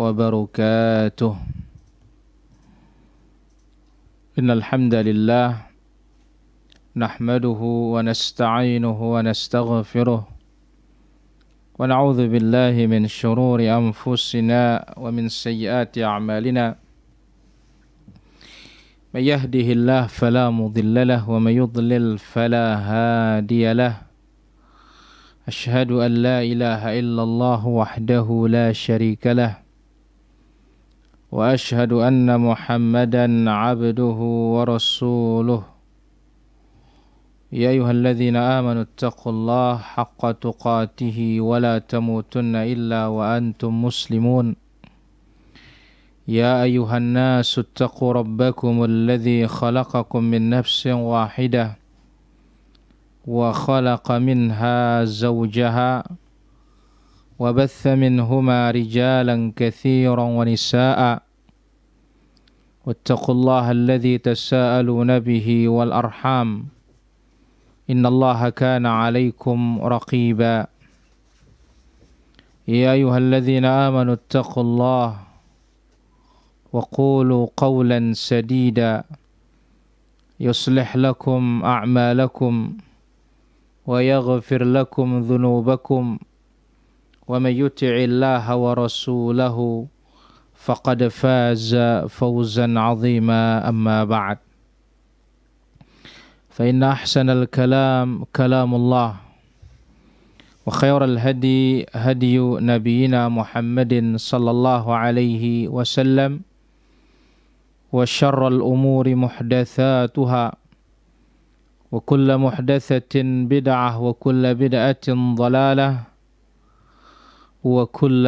وبركاته. إن الحمد لله نحمده ونستعينه ونستغفره ونعوذ بالله من شرور أنفسنا ومن سيئات أعمالنا. من يهده الله فلا مضل له ومن يضلل فلا هادي له. أشهد أن لا إله إلا الله وحده لا شريك له وأشهد أن محمدا عبده ورسوله. يا أيها الذين آمنوا اتقوا الله حق تقاته ولا تموتن إلا وأنتم مسلمون. يا أيها الناس اتقوا ربكم الذي خلقكم من نفس واحدة وخلق منها زوجها وبث منهما رجالا كثيرا ونساء واتقوا الله الذي تساءلون به والأرحام إن الله كان عليكم رقيبا. يا أيها الذين آمنوا اتقوا الله وقولوا قولا سديدا يصلح لكم أعمالكم ويغفر لكم ذنوبكم ومن يطع الله ورسوله فقد فاز فوزا عظيما. أما بعد فإن أحسن الكلام كلام الله وخير الهدي هدي نبينا محمد صلى الله عليه وسلم وشر الأمور محدثاتها وكل محدثة بدعة وكل بدعة ضلالة وكل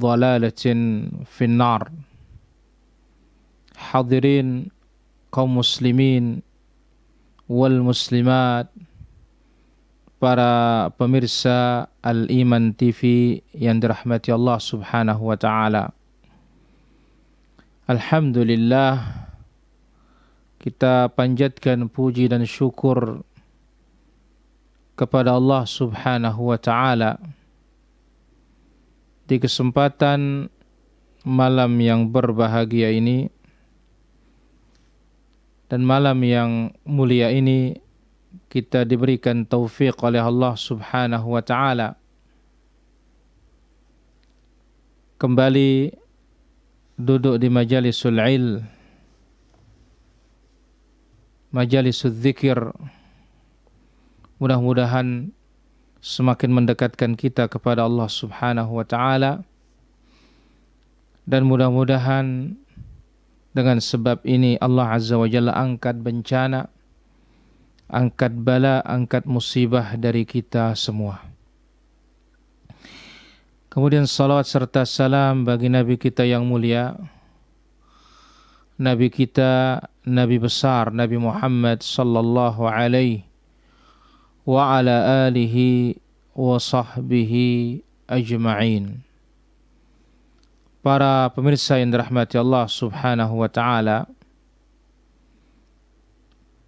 ضلالة في النار. Hadirin kaum muslimin wal muslimat, para pemirsa Al-Iman TV yang dirahmati Allah Subhanahu wa taala. Alhamdulillah, kita panjatkan puji dan syukur kepada Allah Subhanahu wa taala di kesempatan malam yang berbahagia ini dan malam yang mulia ini kita diberikan taufik oleh Allah Subhanahu wa taala kembali duduk di majalisul ilm, majalisul dzikir. Mudah-mudahan semakin mendekatkan kita kepada Allah Subhanahu wa taala, dan mudah-mudahan dengan sebab ini Allah Azza wa Jalla angkat bencana, angkat bala, angkat musibah dari kita semua. Kemudian salawat serta salam bagi Nabi kita yang mulia, Nabi kita, Nabi besar, Nabi Muhammad sallallahu alaihi wa ala alihi wa sahbihi ajma'in. Para pemirsa yang dirahmati Allah Subhanahu wa taala,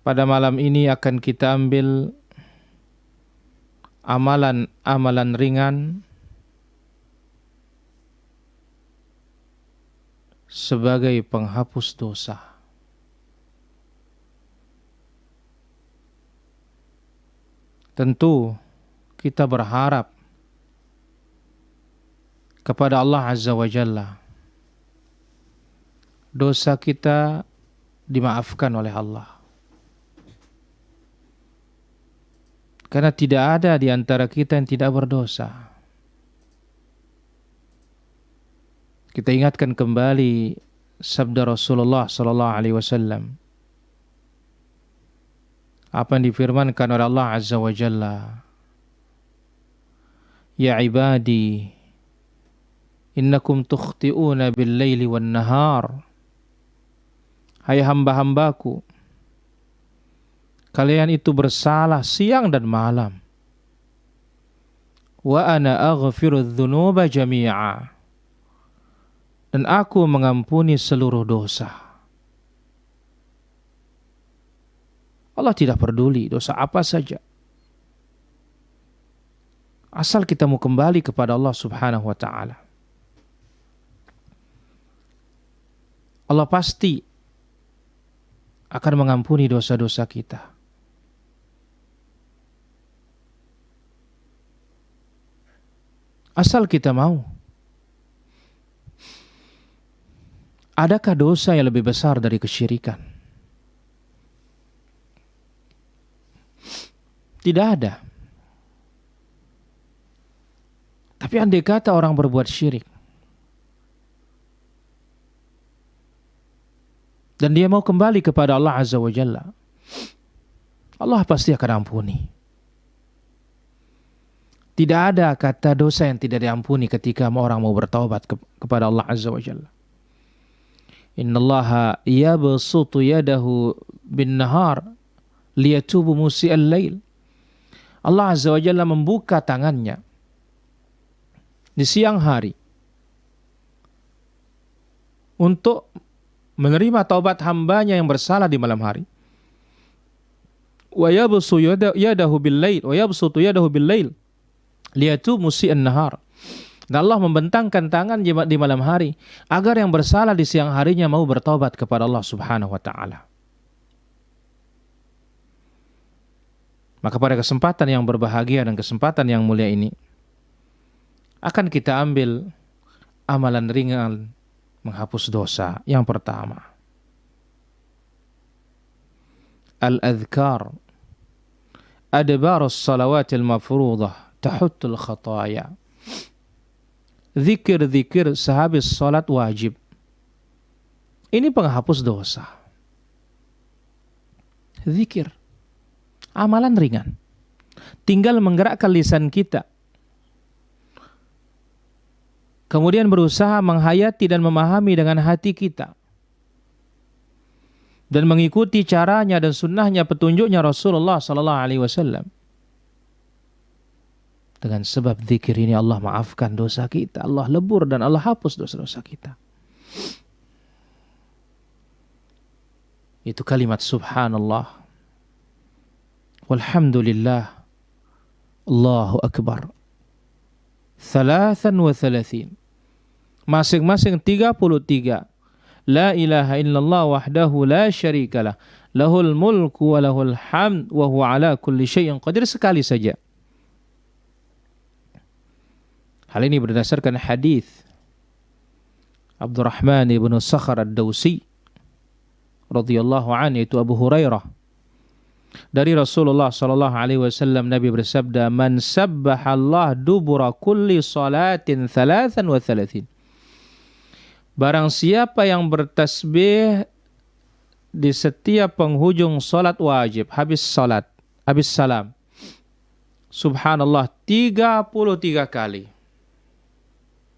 pada malam ini akan kita ambil amalan-amalan ringan sebagai penghapus dosa. Tentu kita berharap kepada Allah Azza wa Jalla dosa kita dimaafkan oleh Allah. Karena tidak ada di antara kita yang tidak berdosa. Kita ingatkan kembali sabda Rasulullah sallallahu alaihi wasallam. Apa yang difirmankan oleh Allah Azza wa Jalla? Ya ibadi, innakum tukhti'una bil-laili wan-nahar. Hai hamba-hambaku, kalian itu bersalah siang dan malam. Wa ana aghfiru dzunuba jami'a. Dan aku mengampuni seluruh dosa. Allah tidak peduli dosa apa saja. Asal kita mau kembali kepada Allah Subhanahu wa taala. Allah pasti akan mengampuni dosa-dosa kita. Asal kita mau. Adakah dosa yang lebih besar dari kesyirikan? Tidak ada. Tapi andai kata orang berbuat syirik dan dia mau kembali kepada Allah Azza wa Jalla, Allah pasti akan ampuni. Tidak ada kata dosa yang tidak diampuni ketika orang mau bertaubat kepada Allah Azza wa Jalla. Innallaha yabsutu yadahu bin nahar liyatubu musi'al lail. Allah Azza wa Jalla membuka tangannya di siang hari untuk menerima taubat hambanya yang bersalah di malam hari. Wa yabsutu yadahu bil lail wa yabsutu yadahu bil lail liyatubu musi'an nahar. Dan Allah membentangkan tangan di malam hari agar yang bersalah di siang harinya mau bertaubat kepada Allah Subhanahu wa taala. Maka pada kesempatan yang berbahagia dan kesempatan yang mulia ini akan kita ambil amalan ringan menghapus dosa. Yang pertama, al-adhkar adbarus salawatil mafruḍah tahuttul khataya. Zikir-zikir sehabis salat wajib. Ini penghapus dosa. Zikir. Amalan ringan. Tinggal menggerakkan lisan kita. Kemudian berusaha menghayati dan memahami dengan hati kita. Dan mengikuti caranya dan sunnahnya, petunjuknya Rasulullah SAW. Dengan sebab zikir ini Allah maafkan dosa kita, Allah lebur dan Allah hapus dosa-dosa kita. Itu kalimat subhanallah, walhamdulillah, Allahu akbar, 33, masing-masing 33. La ilaha illallah wahdahu la syarikalah, lahul mulku wa lahul hamd wa huwa ala kulli syai'in qadir, sekali saja. Hal ini berdasarkan hadis Abdurrahman ibn Sakhar ad-Dawsi radhiyallahu anhu, itu Abu Hurairah, dari Rasulullah sallallahu alaihi wasallam. Nabi bersabda, "Man sabbahallah dubura kulli salatin 33." Barang siapa yang bertasbih di setiap penghujung salat wajib, habis salat, habis salam, subhanallah 33 kali.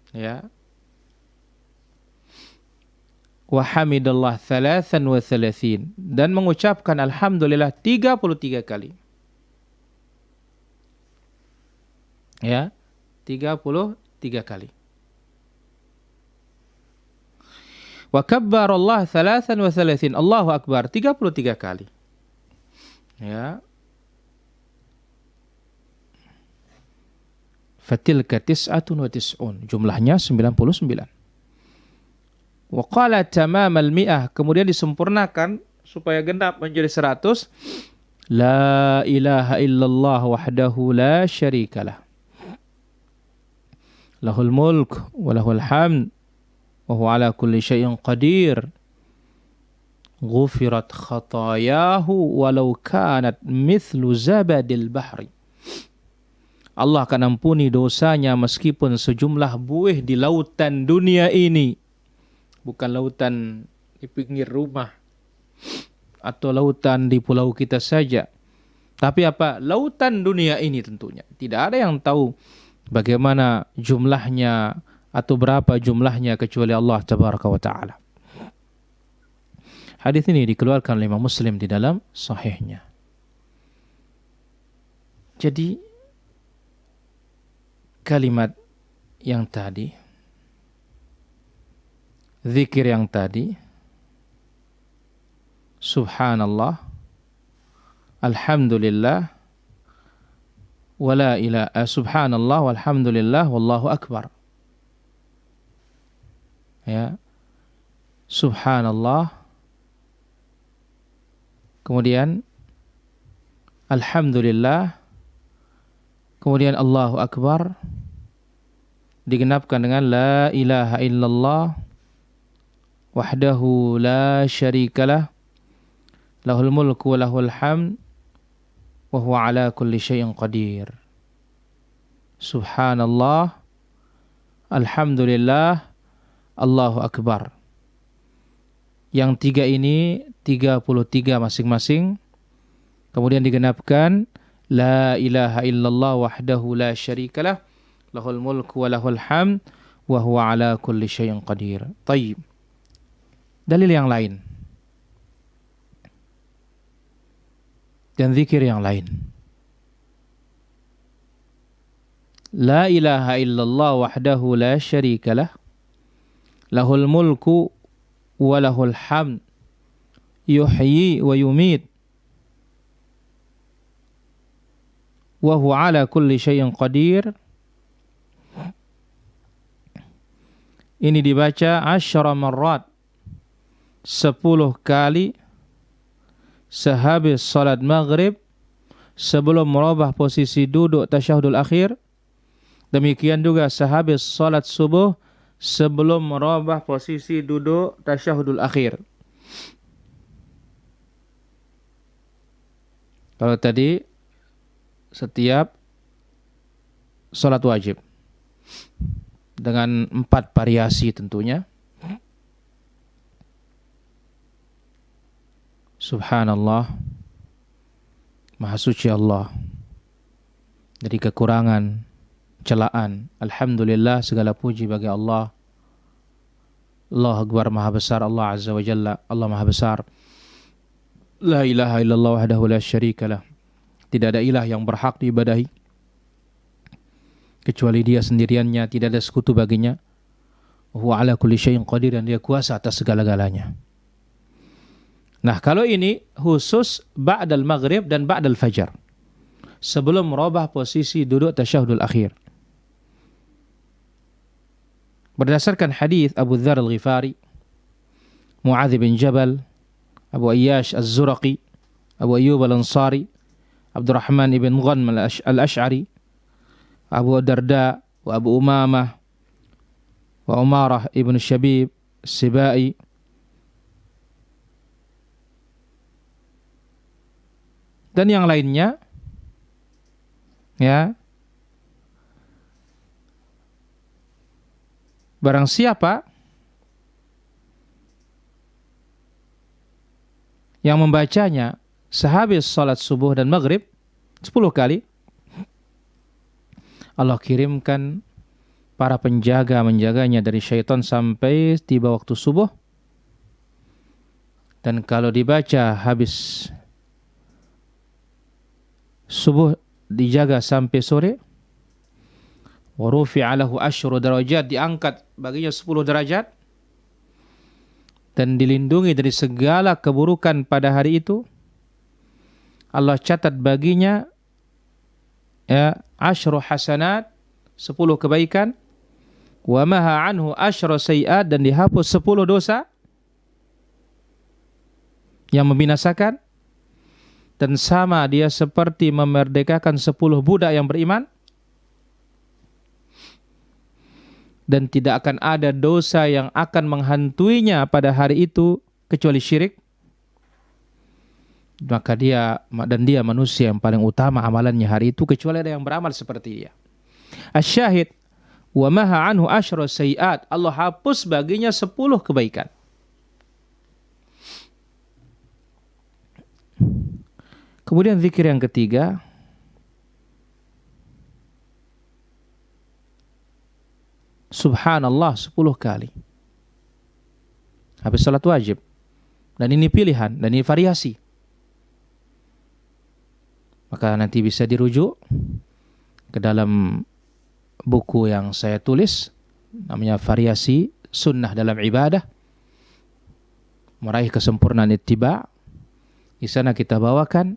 Ya. Wa hamidallah 33, dan mengucapkan alhamdulillah 33 kali. Ya, 33 kali. Wa kabbarallah 33, Allahu akbar 33 kali. Ya. Fatilka tis'atun wa tis'un, jumlahnya 99. Wa qala tamamal mi'ah, kemudian disempurnakan supaya genap menjadi 100. La ilaha illallah wahdahu la syarikalah, lahul mulk wa lahul hamd wa huwa ala kulli syai'in qadir, ghufirat khatayahu walau kanat mithlu zabadil bahri. Allah akan ampuni dosanya meskipun sejumlah buih di lautan dunia ini. Bukan lautan di pinggir rumah atau lautan di pulau kita saja. Tapi apa? Lautan dunia ini tentunya. Tidak ada yang tahu bagaimana jumlahnya atau berapa jumlahnya kecuali Allah Tabaraka wa Ta'ala. Hadis ini dikeluarkan oleh Imam Muslim di dalam sahihnya. Jadi kalimat yang tadi, zikir yang tadi, subhanallah, alhamdulillah, wala ilaha, subhanallah walhamdulillah wallahu akbar. Ya. Subhanallah, kemudian Alhamdulillah, kemudian Allahu Akbar, digenapkan dengan La ilaha illallah wahdahu la syarikalah lahul mulku wa lahul hamd wa huwa ala kulli syai'in qadir. Subhanallah, Alhamdulillah, Allahu Akbar. Yang tiga ini 33 masing-masing. Kemudian digenapkan La ilaha illallah wahdahu la syarikalah lahul mulku wa lahul hamd wa huwa ala kulli syai'in qadir. Tayyib. Dalil yang lain dan zikir yang lain. La ilaha illallah wahdahu la syarikalah lahul mulku wa lahul hamd yuhyi wa yumit wa huwa ala kulli syai'in qadir. Ini dibaca 10 marrat, 10 kali sehabis salat maghrib sebelum merubah posisi duduk tasyahudul akhir. Demikian juga sehabis salat subuh sebelum merubah posisi duduk tasyahudul akhir. Kalau tadi setiap salat wajib dengan 4 variasi tentunya. Subhanallah, Maha Suci Allah dari kekurangan, celaan. Alhamdulillah, segala puji bagi Allah. Allah Akbar, Maha Besar Allah Azza wa Jalla. Allah Maha Besar. La ilaha illallah wahdahu la syarikalah. Tidak ada ilah yang berhak diibadahi kecuali Dia sendiriannya, tidak ada sekutu baginya. Huwa ala kulli syai'in qadir, dan Dia kuasa atas segala-galanya. Nah, kalau ini khusus ba'dal maghrib dan ba'dal fajar, sebelum merubah posisi duduk tasyahudul akhir. Berdasarkan hadis Abu Dzar Al-Ghifari, Mu'adz bin Jabal, Abu Ayyash Az-Zuraqi, Abu Ayyub Al-Ansari, Abdurrahman ibn Ghanm Al-Ash'ari, Abu Darda, wa Abu Umamah, wa Umarah ibn Syabib Sibai, dan yang lainnya, ya, barang siapa yang membacanya sehabis salat subuh dan maghrib 10 kali, Allah kirimkan para penjaga menjaganya dari syaitan sampai tiba waktu subuh. Dan kalau dibaca habis subuh dijaga sampai sore, wa rufi'a lahu 10 darajat, diangkat baginya 10 derajat, dan dilindungi dari segala keburukan pada hari itu. Allah catat baginya ya 10 hasanat, 10 kebaikan, wa maha anhu 10 sayiat, dan dihapus 10 dosa yang membinasakan. Dan sama dia seperti memerdekakan 10 budak yang beriman. Dan tidak akan ada dosa yang akan menghantuinya pada hari itu kecuali syirik. Maka dia manusia yang paling utama amalannya hari itu, kecuali ada yang beramal seperti dia. Asyahid, wa maha anhu 10 sayiat, Allah hapus baginya 10 kebaikan. Kemudian zikir yang ketiga, Subhanallah 10 kali habis salat wajib. Dan ini pilihan, dan ini variasi. Maka nanti bisa dirujuk ke dalam buku yang saya tulis, namanya Variasi Sunnah dalam Ibadah, Meraih Kesempurnaan Ittiba'. Di sana kita bawakan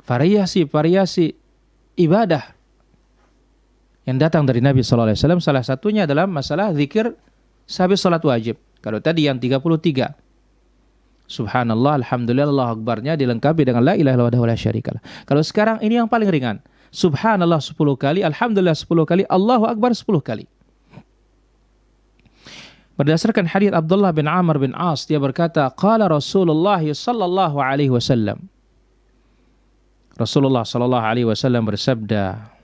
variasi-variasi ibadah yang datang dari Nabi SAW. Salah satunya adalah masalah zikir sehabis salat wajib. Kalau tadi yang 33, subhanallah, alhamdulillah, Allahu akbarnya dilengkapi dengan la ilaha illallah wahdahu la syarikalah. Kalau sekarang ini yang paling ringan. Subhanallah 10 kali, alhamdulillah 10 kali, Allahu akbar 10 kali. Berdasarkan hadis Abdullah bin Amr bin As, dia berkata, qala Rasulullah sallallahu alaihi wasallam. Rasulullah sallallahu alaihi wasallam bersabda,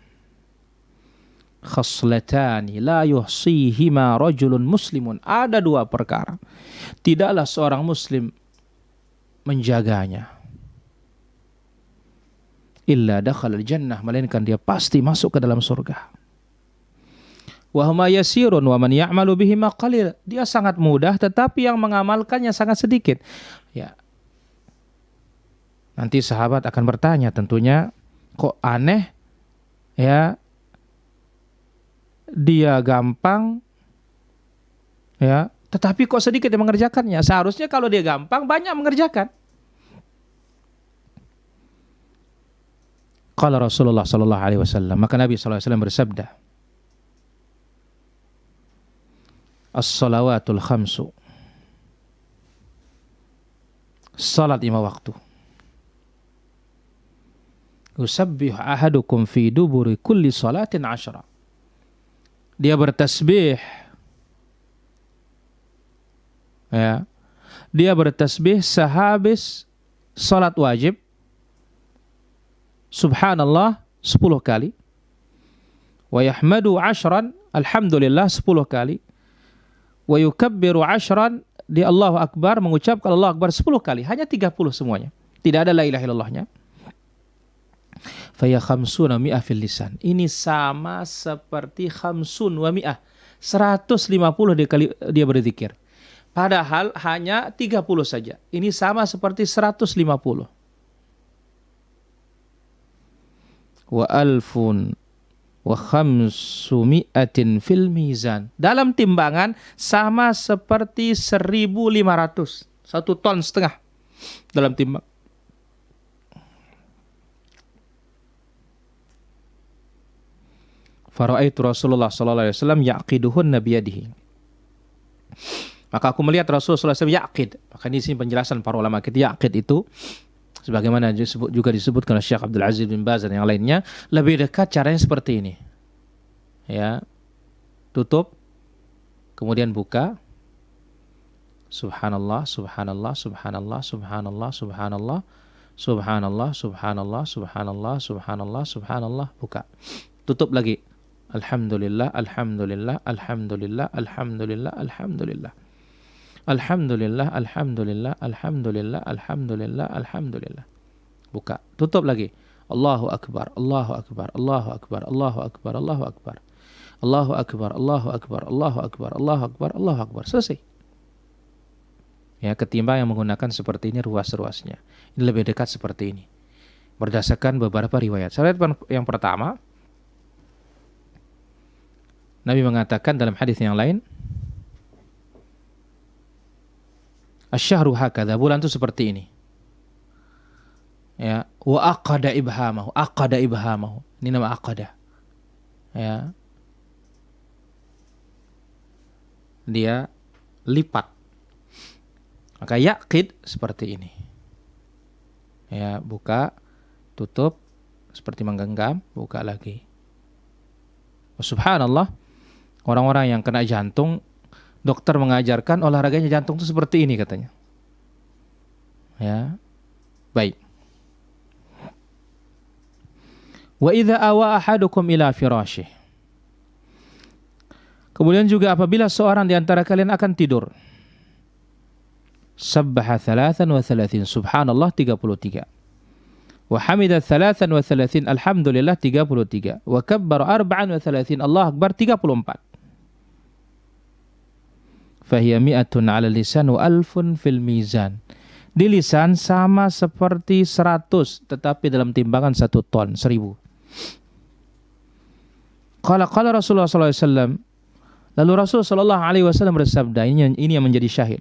khaslatani la yuhsihima rajulun muslimun. Ada dua perkara tidaklah seorang muslim menjaganya, illa dakhala al-jannah, melainkan dia pasti masuk ke dalam surga. Wa huma yasirun wa man ya'malu bihima qalil. Dia sangat mudah, tetapi yang mengamalkannya sangat sedikit. Ya. Nanti sahabat akan bertanya tentunya, kok aneh ya, dia gampang ya, tetapi kok sedikit yang mengerjakannya. Seharusnya kalau dia gampang banyak mengerjakan. Qala Rasulullah sallallahu alaihi wasallam, maka Nabi sallallahu alaihi wasallam bersabda, as-salawatul khamsu, salat 5 waktu, yusabbihu ahadukum fi duburi kulli salatin 10. Dia bertasbih ya. Dia bertasbih sehabis salat wajib, subhanallah 10 kali, wa yahmadu 10, alhamdulillah 10 kali, wa yukabbiru 10, di Allahu akbar, mengucapkan Allahu akbar 10 kali. Hanya 30 semuanya, tidak ada la ilaha illallahnya. Faya khamsuna mi'ah fil lisan. Ini sama seperti khamsun wa mi'ah, 150 dia berzikir, padahal hanya 30 saja. Ini sama seperti 150. Wa alfun wa khamsumi'atin fil mizan. Dalam timbangan sama seperti 1.500, 1,5 ton dalam timbang. Fara'aitu Rasulullah sallallahu alaihi wasallam yaqiduhunna biyadihi. Maka aku melihat Rasulullah sallallahu alaihi wasallam yaqid. Maka di sini penjelasan para ulama kita, yaqid itu sebagaimana juga disebutkan oleh Syekh Abdul Aziz bin Baz dan yang lainnya, lebih dekat caranya seperti ini. Ya. Tutup, kemudian buka. Subhanallah, subhanallah, subhanallah, subhanallah, subhanallah, subhanallah, subhanallah, subhanallah, subhanallah, subhanallah, buka. Tutup lagi. Alhamdulillah, alhamdulillah, alhamdulillah, alhamdulillah, alhamdulillah. Alhamdulillah, alhamdulillah, alhamdulillah, alhamdulillah, alhamdulillah. Buka, tutup lagi. Allahu akbar, Allahu akbar, Allahu akbar, Allahu akbar, Allahu akbar. Allahu akbar, Allahu akbar, Allahu akbar, Allahu akbar, Allahu akbar. Selesai. Ya, ketimbang yang menggunakan seperti ini ruas-ruasnya. Ini lebih dekat seperti ini. Berdasarkan beberapa riwayat. Riwayat yang pertama, Nabi mengatakan dalam hadis yang lain, asyhru hakadha, bulan itu seperti ini. Ya, wa aqada ibhamahu, aqada ibhamahu. Ini nama aqada. Ya. Dia lipat. Maka yaqid seperti ini. Ya, buka, tutup seperti menggenggam, buka lagi. Subhanallah, orang-orang yang kena jantung, dokter mengajarkan olahraganya jantung itu seperti ini katanya. Ya. Baik. Wa idza awa ahadukum ila firasyih. Kemudian juga apabila seorang di antara kalian akan tidur, sabbaha 33, subhanallah 33. Wa hamida 33, alhamdulillah 33. Wa kabbara 34, Allah akbar 34. Fahiya mi'atun 'ala lisan wa alfun fil mizan. Di lisan sama seperti 100, tetapi dalam timbangan 1 ton, 1000. Qala Rasulullah sallallahu alaihi wasallam. Lalu Rasul sallallahu alaihi wasallam bersabda, ini yang menjadi syahid.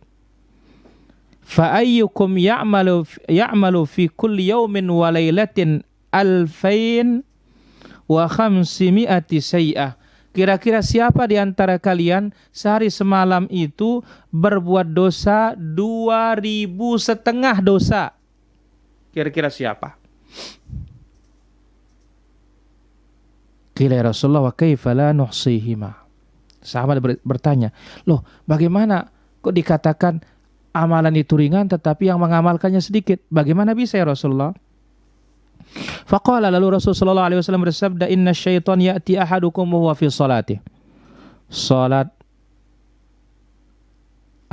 Fa ayyukum ya'malu fi kulli yawmin wa lailatin 2500 sayyi'ah. kira-kira siapa di antara kalian sehari semalam itu berbuat dosa 2.500 dosa? Kira-kira siapa? Qila ya Rasulullah wa kaifa la nuhsihima. Sahabat bertanya, loh bagaimana kok dikatakan amalan itu ringan tetapi yang mengamalkannya sedikit? Bagaimana bisa ya Rasulullah? Faqala, lalu Rasulullah SAW bersabda, inna syaitan ya'ti ahadukum wa huwa fi salatih. Salat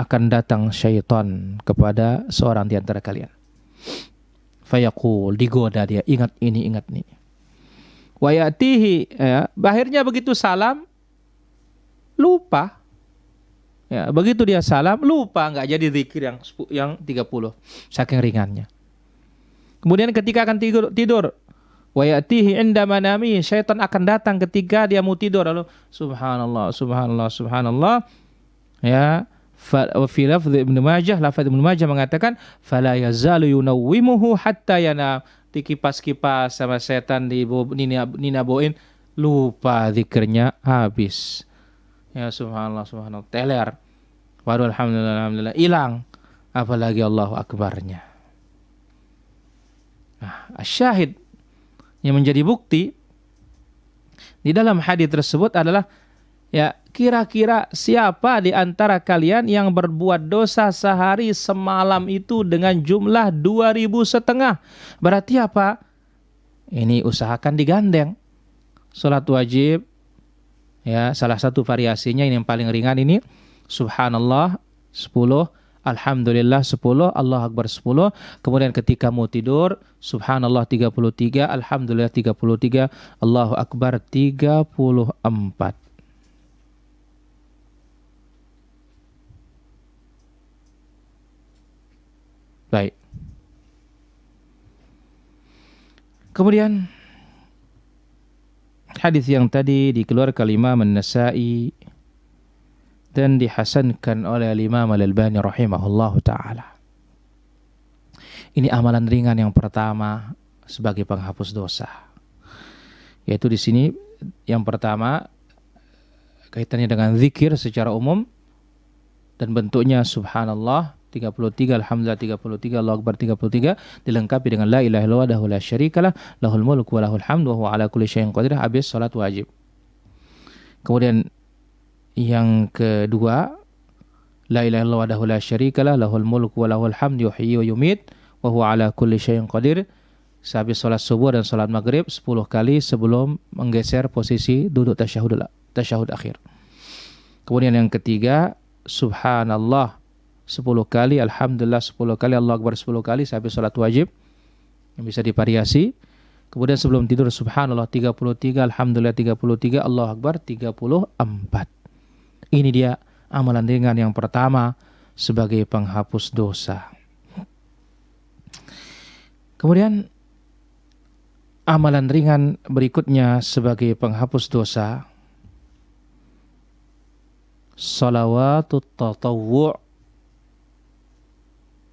akan datang syaitan kepada seorang di antara kalian. Fayaqul, digoda dia, ingat ini, ingat ini. Wa ya'tihi, ya, akhirnya begitu salam, lupa. Ya, begitu dia salam, lupa, enggak jadi zikir yang 30, saking ringannya. Kemudian ketika akan tidur, wa ya'tihi inda manami, syaitan akan datang ketika dia mau tidur, lalu subhanallah, subhanallah, subhanallah. Ya, fi lafz Ibnu Majah mengatakan fala yazalu yunawwimuhu hatta yanam. Dikipas-kipas sama setan dinaboin, lupa zikirnya habis. Ya subhanallah, subhanallah, teler. Baru alhamdulillah, alhamdulillah, hilang. Apalagi Allahu Akbarnya. Nah, asyahid yang menjadi bukti di dalam hadis tersebut adalah, ya, kira-kira siapa di antara kalian yang berbuat dosa sehari semalam itu dengan jumlah 2.500? Berarti apa? Ini usahakan digandeng. Salat wajib, ya, salah satu variasinya ini yang paling ringan ini, subhanallah 10, alhamdulillah 10, Allah Akbar 10. Kemudian ketika mau tidur, subhanallah 33, alhamdulillah 33, Allahu Akbar 34. Baik. Kemudian hadis yang tadi dikeluarkan Imam An-Nasa'i dan dihasankan oleh Imam Al-Albani rahimahullahu taala. Ini amalan ringan yang pertama sebagai penghapus dosa. Yaitu di sini yang pertama kaitannya dengan zikir secara umum dan bentuknya subhanallah 33, alhamdulillah 33, Allahu Akbar 33, dilengkapi dengan la ilaha illallah wahdahu la syarikalah, lahul mulku wa lahul hamdu wa huwa ala kulli syai'in qadir, habis salat wajib. Kemudian yang kedua, la ilaha illallah wahdahu la syarikalah, lahul mulku wa lahul hamdu yuhyi wa yumit wa huwa ala kulli syai'in qadir, habis salat subuh dan salat maghrib 10 kali sebelum menggeser posisi duduk tasyahud akhir. Kemudian yang ketiga, subhanallah 10 kali, alhamdulillah 10 kali, Allahu Akbar 10 kali sampai salat wajib yang bisa divariasi. Kemudian sebelum tidur subhanallah 33, alhamdulillah 33, Allahu Akbar 34. Ini dia amalan ringan yang pertama sebagai penghapus dosa. Kemudian amalan ringan berikutnya sebagai penghapus dosa, salawatut tatawwu',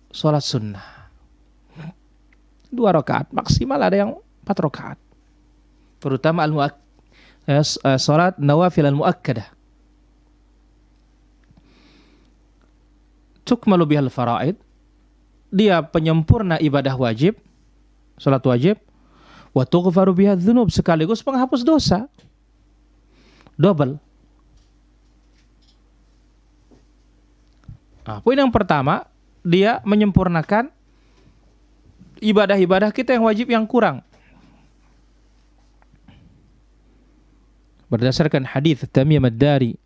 sholat sunnah 2 rakaat, maksimal ada yang 4 rakaat, terutama sholat nawafil al-muakkadah. Tukmalu bihal faraid, dia penyempurna ibadah wajib, sholat wajib, wa tughfaru bihal dzunub, sekaligus penghapus dosa, double. Nah, poin yang pertama, dia menyempurnakan ibadah-ibadah kita yang wajib yang kurang. Berdasarkan hadis Tamim ad-Dari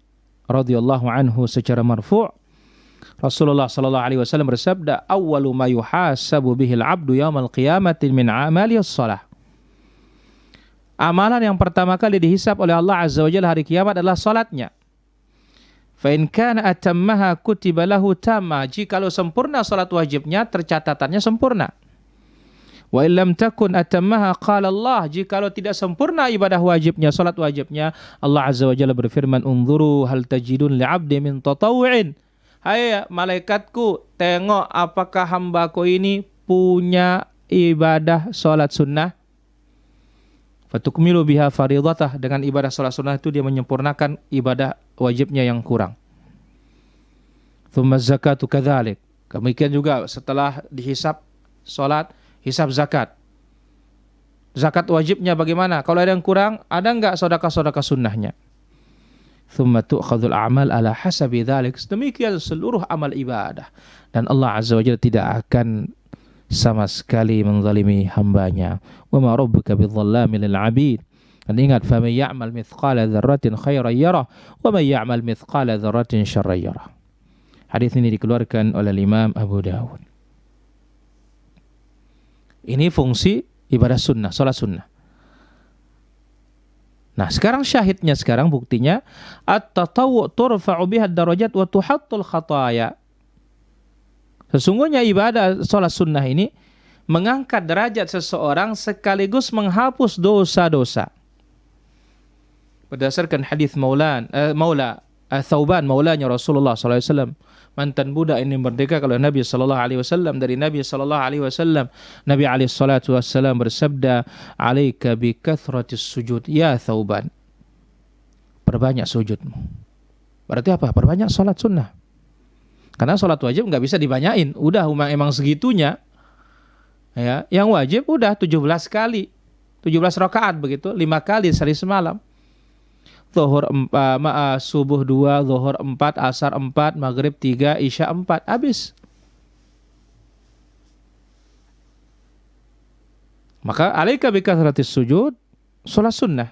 radhiyallahu anhu secara marfu', Rasulullah sallallahu alaihi wasallam bersabda, awwalu ma yuhasabu bihil 'abdu yaumal qiyamati min 'amali as-shalah. Amalan yang pertama kali dihisab oleh Allah azza wajalla hari kiamat adalah salatnya. Fa in kana atammaha kutiba lahu tamma, jikalau sempurna salat wajibnya tercatatannya sempurna. Wa illam takun atammaha qala Allah, jikalau tidak sempurna ibadah wajibnya, salat wajibnya, Allah azza wa jalla berfirman, unzuru hal tajidun li'abdi min tatawu'in. Hai malaikatku, tengok apakah hambaku ini punya ibadah salat sunnah. Fatukmilu biha faridatah, dengan ibadah salat sunnah itu dia menyempurnakan ibadah wajibnya yang kurang. Tsumma zakatu kadzalik. Demikian juga setelah dihisab salat, hisab zakat. Zakat wajibnya bagaimana? Kalau ada yang kurang, ada enggak sedekah-sedekah sunnahnya? Tsumma tu'khadhul a'mal ala hasabi dzalik. Demikian seluruh amal ibadah. Dan Allah Azza wa Jalla tidak akan sama sekali menzalimi hambanya. Wa ma rabbuka bidzallamil lil 'abid. Dan ingat, faman ya'mal mithqala dzarratin khairan yarah wa man ya'mal mithqala dzarratin syarran yarah. Hadis ini dikeluarkan oleh Imam Abu Dawud. Ini fungsi ibadah sunnah, salat sunnah. Nah, sekarang syahidnya, sekarang buktinya, at-tatawwu' turfa'u biha ad-darajat wa tuhattul khataya. Sesungguhnya ibadah salat sunnah ini mengangkat derajat seseorang sekaligus menghapus dosa-dosa. Berdasarkan hadis Maula Thauban, maulanya Rasulullah SAW, mantan budak ini merdeka kalau Nabi SAW. Dari Nabi SAW, Nabi SAW bersabda, alaika bi kathratis sujud ya Thauban, perbanyak sujudmu. Berarti apa? Perbanyak salat sunnah. Karena salat wajib nggak bisa dibanyain, udah emang segitunya. Ya, yang wajib udah 17 kali, 17 rakaat begitu, 5 kali sehari semalam. Subuh 2, zuhur 4, asar 4, maghrib 3, isya 4, habis. Maka alaika bi kathratis sujud, salat sunnah.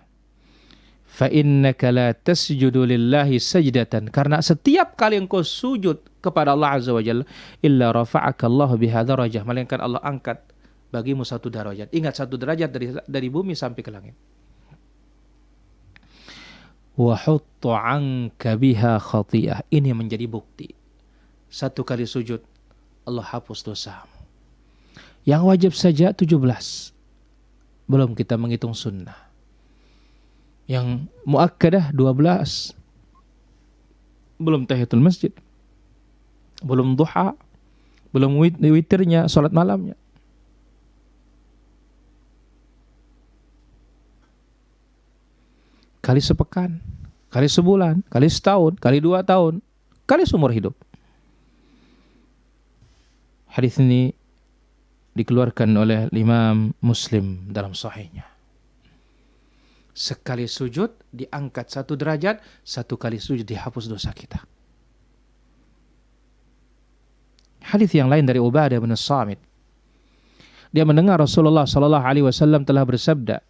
Fa innaka la tasjudu lillahi sajdatan, karena setiap kali engkau sujud kepada Allah Azza wa Jalla, illa rafa'aka Allah biha darajah, melainkan Allah angkat bagimu satu derajat. Ingat, satu derajat dari bumi sampai ke langit. Wa huttu 'anka biha khati'ah, ini menjadi bukti. Satu kali sujud Allah hapus dosamu. Yang wajib saja 17. Belum kita menghitung sunnah. Yang muakkadah 12. Belum tahiyatul masjid. Belum duha. Belum witirnya, salat malamnya. Kali sepekan, kali sebulan, kali setahun, kali 2 tahun, kali seumur hidup. Hadis ini dikeluarkan oleh Imam Muslim dalam sahihnya. Sekali sujud diangkat 1 derajat, 1 kali sujud dihapus dosa kita. Hadis yang lain dari Ubadah bin Samit. Dia mendengar Rasulullah sallallahu alaihi wasallam telah bersabda,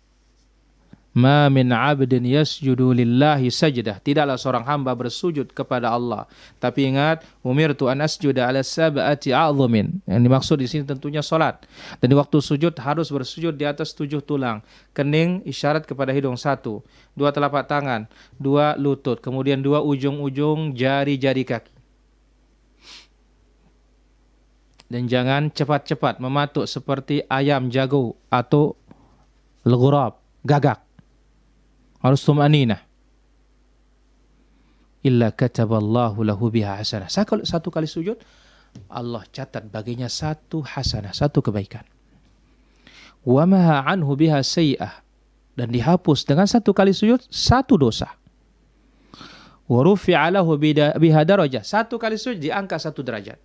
"Ma min 'abdin yasjudu lillahi sajdah." Tidaklah seorang hamba bersujud kepada Allah. Tapi ingat, umirtu an asjuda ala sab'ati a'dhamin. Yang dimaksud di sini tentunya salat. Dan di waktu sujud harus bersujud di atas 7 tulang. Kening isyarat kepada hidung 1, 2 telapak tangan, 2 lutut, kemudian 2 ujung-ujung jari-jari kaki. Dan jangan cepat-cepat mematuk seperti ayam jago atau al-ghurab, gagak. Harus tumaninah. Illa kataballahu lahu biha hasanah. Satu kali sujud, Allah catat baginya 1 hasanah, 1 kebaikan. Wa maha anhu biha sayyi'ah. Dan dihapus dengan 1 kali sujud 1 dosa. Wa rufi'a lahu biha darajah. 1 kali sujud diangkat 1 derajat.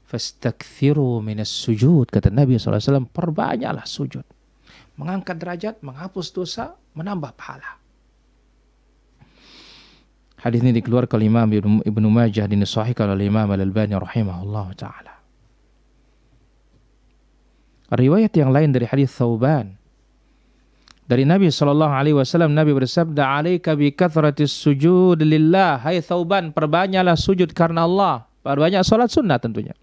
Fastakthiru minas sujud, kata Nabi SAW, perbanyaklah sujud. Mengangkat derajat, menghapus dosa, menambah pahala. Hadis ini dikeluarkan oleh Imam Ibnu Majah, disahihkan oleh Imam Al-Albani rahimahullah ta'ala. Riwayat yang lain dari hadis Thauban. Dari Nabi SAW, Nabi bersabda, alaika bi kathratis sujud lillah. Hai Thauban, perbanyaklah sujud karena Allah. Perbanyak salat sunnah tentunya.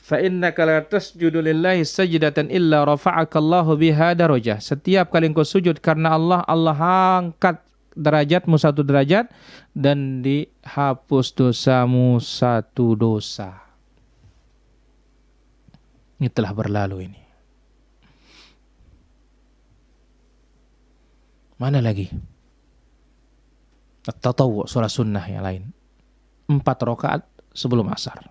Fa innaka la tasjudu lillahi sajdatan illa rafa'aka Allahu biha darajah. Setiap kali engkau sujud karena Allah, Allah angkat derajatmu 1 derajat dan dihapus dosamu 1 dosa. Ini telah berlalu ini. Mana lagi? At-tatawwu', salat sunnah yang lain. 4 rakaat sebelum asar.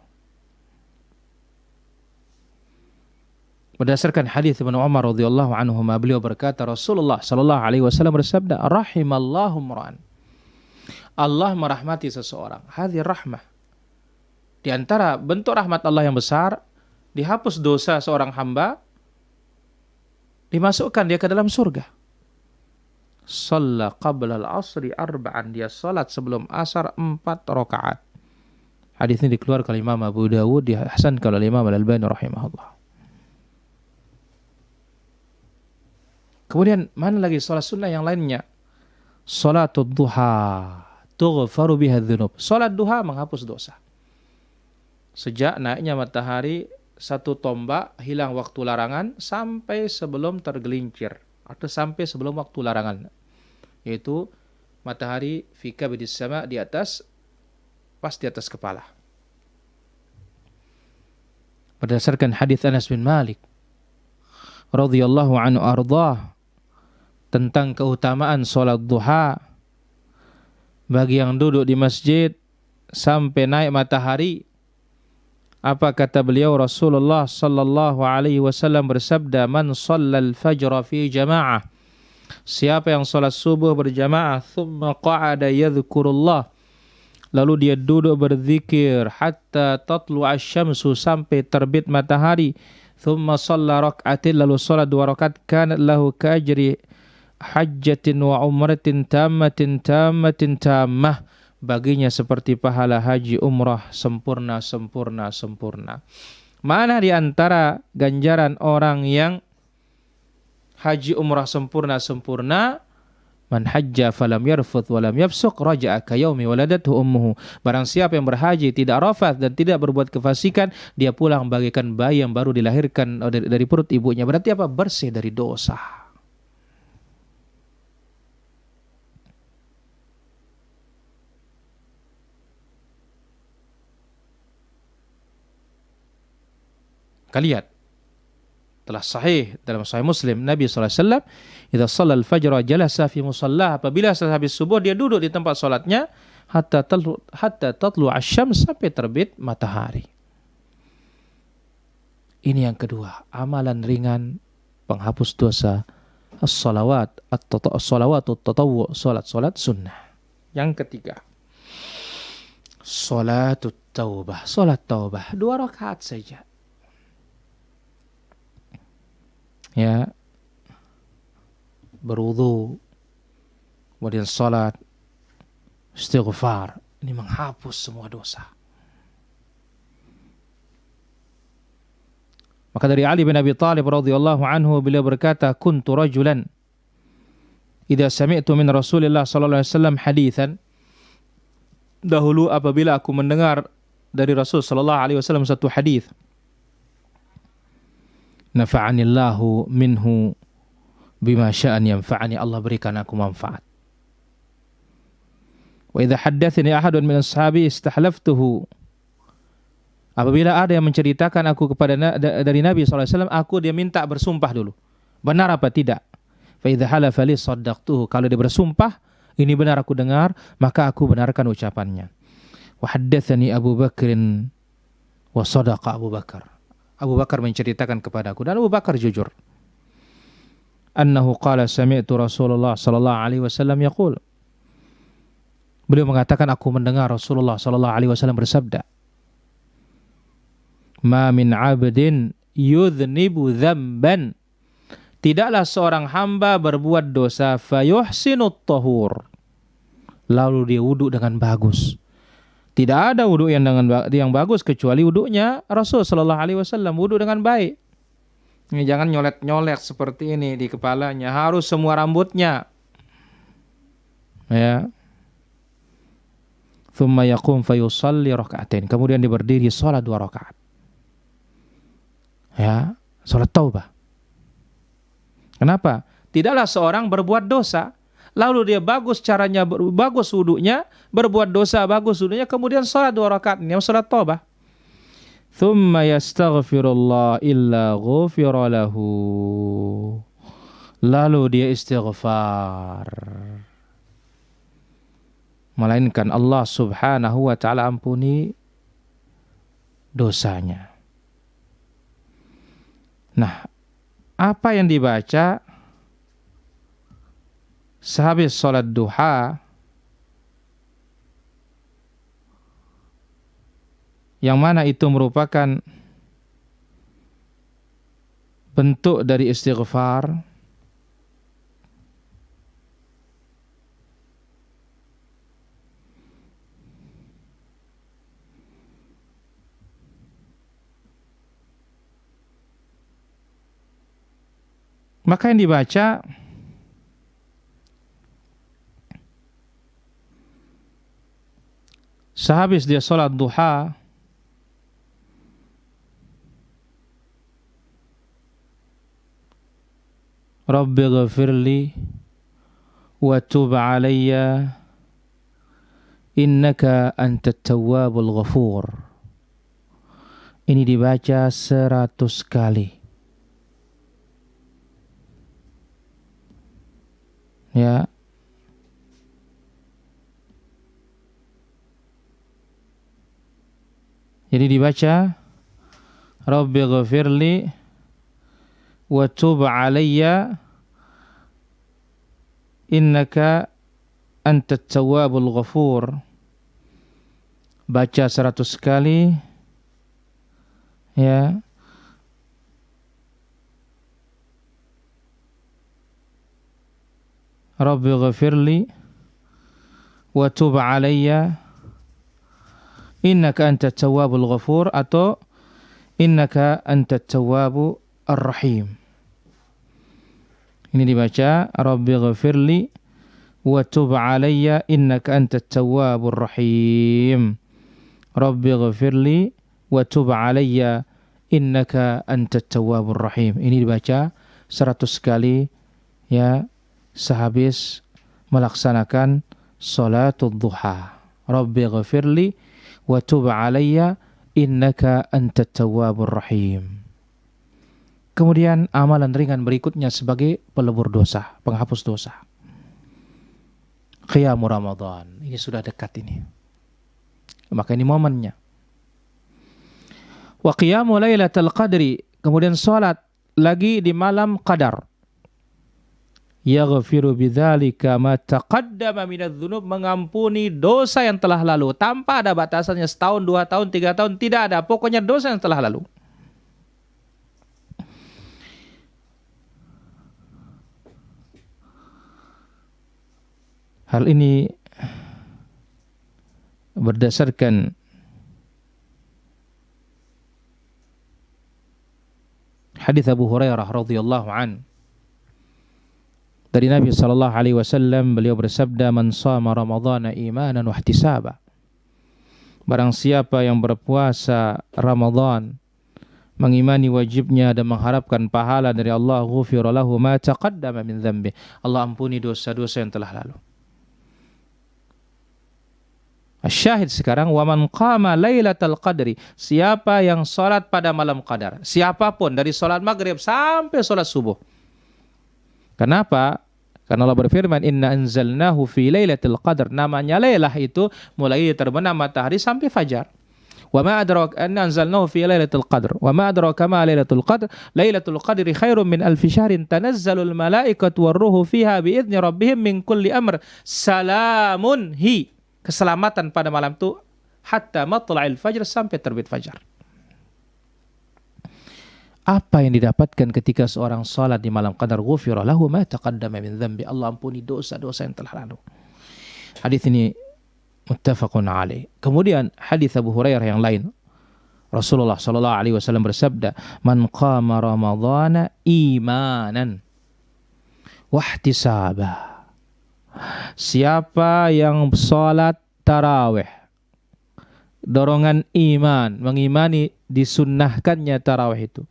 Berdasarkan hadis Ibnu Umar radhiyallahu anhu, beliau berkata, Rasulullah sallallahu alaihi wasallam bersabda, rahimallahu imra'an. Allah merahmati seseorang. Hadhihi rahmah. Di antara bentuk rahmat Allah yang besar, dihapus dosa seorang hamba, dimasukkan dia ke dalam surga. Shalla qabla al-asri arba'an, dia salat sebelum asar 4 rakaat. Hadis ini dikeluarkan oleh Imam Abu Dawud, dihasankan oleh Imam Al-Albani rahimahullah. Kemudian mana lagi salat sunnah yang lainnya? Salatul duha tughfaru biha dzunub. Salat duha menghapus dosa. Sejak naiknya matahari 1 tombak, hilang waktu larangan sampai sebelum tergelincir atau sampai sebelum waktu larangan. Yaitu matahari fi kabidis sama, di atas, pas di atas kepala. Berdasarkan hadis Anas bin Malik radhiyallahu anhu ardhah tentang keutamaan salat duha bagi yang duduk di masjid sampai naik matahari. Apa kata beliau? Rasulullah sallallahu alaihi wasallam bersabda, man shallal fajra fi jamaah, siapa yang salat subuh berjamaah, thumma qa'ada yadhkurullah, lalu dia duduk berzikir hatta tatlu asy-syamsu, sampai terbit matahari, thumma shalla rak'atin, lalu salat 2 rakaat, kanat lahu ka'ajri hajjatin wa umratin tammah, baginya seperti pahala haji umrah sempurna. Mana di antara ganjaran orang yang haji umrah sempurna? Man hajja falam yarfuth walam yafsuq raja'a ka yaumi waladathu ummuhu. Barang siapa yang berhaji tidak rafath dan tidak berbuat kefasikan, dia pulang bagaikan bayi yang baru dilahirkan dari perut ibunya. Berarti apa? Bersih dari dosa. Lihat, telah sahih dalam Sahih Muslim, Nabi SAW, idza shallal fajra jalasa fi musallah, apabila habis subuh dia duduk di tempat salatnya hatta tatlu asy-syams, sampai terbit matahari. Ini yang kedua, amalan ringan penghapus dosa, as-salawat at-tatawwu, salat sunnah. Yang ketiga, salat taubah, 2 rakaat saja. Ya, berwudu, kemudian salat, istighfar, ini menghapus semua dosa. Maka dari Ali bin Abi Thalib radhiyallahu anhu, beliau berkata, kuntu rajulan idza sami'tu min Rasulillah sallallahu alaihi wasallam haditsan, dahulu apabila aku mendengar dari Rasul sallallahu alaihi wasallam satu hadis, nafa'anillahu minhu bima sya'an yanfa'ani, Allah berikan aku manfaat. Wa idza haddatsani ahadun min ashabi istahlaftuhu, apabila ada yang menceritakan aku kepada dari Nabi SAW, aku dia minta bersumpah dulu, benar apa tidak. Fa idza halafa li saddaqtuhu, kalau dia bersumpah ini benar aku dengar, maka aku benarkan ucapannya. Wa haddatsani Abu Bakrin wa sadaqa Abu Bakar, Abu Bakar menceritakan kepadaku, dan Abu Bakar jujur. Annahu qala sami'tu Rasulullah sallallahu alaihi wasallam yaqul, beliau mengatakan, aku mendengar Rasulullah sallallahu alaihi wasallam bersabda, ma min 'abdin yudhnibu dzamban, tidaklah seorang hamba berbuat dosa, fayuhsinut tahur, lalu dia wudu dengan bagus. Tidak ada wudu yang bagus kecuali wudunya Rasul sallallahu alaihi wasallam, wudu dengan baik. Ini jangan nyolek-nyolek seperti ini di kepalanya, harus semua rambutnya. Ya. Tsumma yaqum fayusalli raka'atain, kemudian dia berdiri salat 2 rakaat. Ya, salat taubah. Kenapa? Tidaklah seorang berbuat dosa, lalu dia bagus caranya, bagus wudunya, berbuat dosa, bagus wudunya, kemudian salat 2 rakaat, ini salat taubah. Thumma yastaghfirullah illa ghufira lahu, lalu dia istighfar, melainkan Allah subhanahu wa ta'ala ampuni dosanya. Nah, apa yang dibaca sehabis sholat duha yang mana itu merupakan bentuk dari istighfar, maka yang dibaca sehabis dia sholat duha Rabbi ghafirli wa tub alayya innaka antat tawwabul ghafur. Ini dibaca 100 kali. Ya. Jadi dibaca Rabbi ghafirli wa tub alayya innaka antat tawwabul ghafur. Baca 100 kali, ya. Rabbi ghafirli wa tub alayya innaka antat tawwabul ghafur, atau innaka antat tawwabu ar-rahim. Ini dibaca Rabbi ghafirli wa tub alayya innaka antat tawwabur rahim. Rabbi ghafirli wa tub alayya innaka antat tawwabur rahim. Ini dibaca 100 kali, ya, sehabis melaksanakan salatul duha. Rabbi ghafirli wa tub alayya innaka antat tawwabur rahim. Kemudian amalan ringan berikutnya sebagai pelebur dosa, penghapus dosa. Qiyamul Ramadan. Ini sudah dekat ini. Maka ini momennya. Wa qiyamul lailatul qadri. Kemudian salat lagi di malam qadar. Yaghfiru bidzalika ma taqaddama minadz-dzunub, mengampuni dosa yang telah lalu tanpa ada batasannya, setahun, 2 tahun, 3 tahun, tidak ada. Pokoknya dosa yang telah lalu. Hal ini berdasarkan hadis Abu Hurairah radhiyallahu an. Dari Nabi sallallahu alaihi wasallam, beliau bersabda, "Man shama Ramadhana imanan wa ihtisaba." Barang siapa yang berpuasa Ramadan mengimani wajibnya dan mengharapkan pahala dari Allah, ghufira lahu ma taqaddama min dzambi. Allah ampuni dosa-dosa yang telah lalu. Syahid sekarang, wa man qama lailatul qadri, siapa yang salat pada malam qadar, siapapun dari salat maghrib sampai salat subuh. Kenapa? Karena Allah berfirman, inna anzalnahu fi lailatul qadr. Namanya lailah itu mulai terbenam matahari sampai fajar. Wa ma adrak anna anzalnahu fi lailatul qadr. Wa ma adraka ma lailatul qadr. Lailatul qadri khairum min alfi syahrin tanazzalul malaikatu warruhu fiha biidzni rabbihim min kulli amr. Salamun hi. Keselamatan pada malam itu hatta matla'il fajr, sampai terbit fajar. Apa yang didapatkan ketika seorang salat di malam qadar? Ghufira lahu ma taqaddama min dzambi. Allah ampuni dosa-dosa yang telah lalu. Hadis ini muttafaqun alaih. Kemudian hadis Abu Hurairah yang lain. Rasulullah sallallahu alaihi wasallam bersabda, "Man qama ramadhana imanan wa ihtisaba." Siapa yang salat tarawih, dorongan iman, mengimani disunnahkannya tarawih itu,